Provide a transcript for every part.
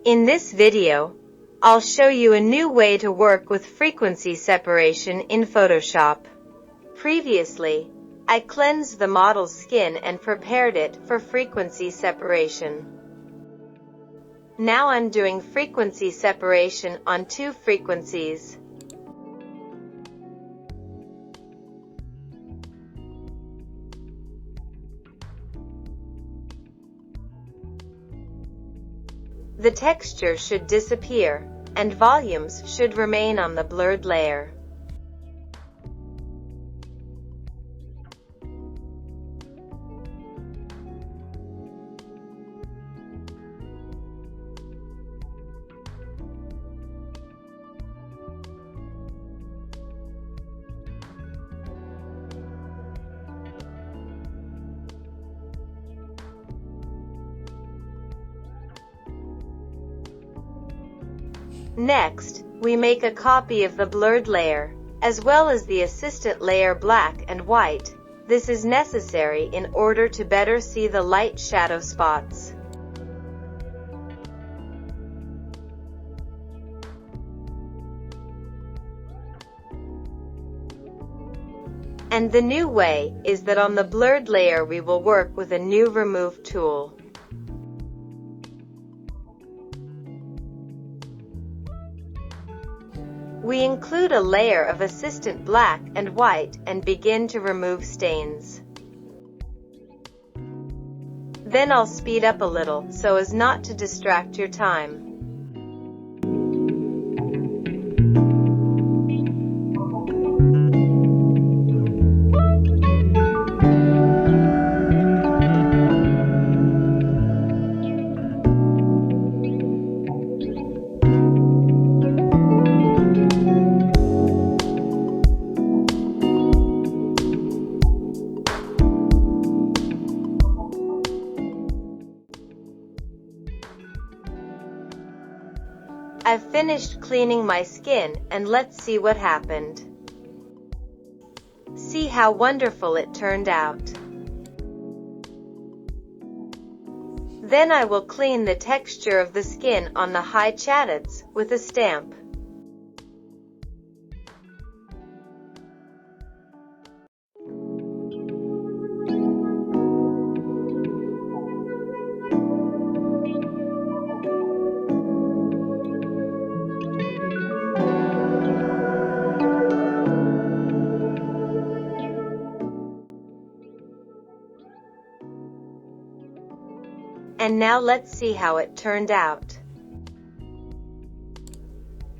In this video, I'll show you a new way to work with frequency separation in Photoshop. Previously, I cleansed the model's skin and prepared it for frequency separation. Now I'm doing frequency separation on two frequencies. The texture should disappear, and volumes should remain on the blurred layer. Next, we make a copy of the blurred layer, as well as the assistant layer black and white. This is necessary in order to better see the light shadow spots. And the new way is that on the blurred layer we will work with a new remove tool. We include a layer of assistant black and white and begin to remove stains. Then I'll speed up a little so as not to distract your time. I've finished cleaning my skin and let's see what happened. See how wonderful it turned out. Then I will clean the texture of the skin on the high chadots with a stamp. And now let's see how it turned out.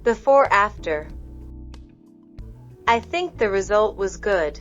Before after. I think the result was good.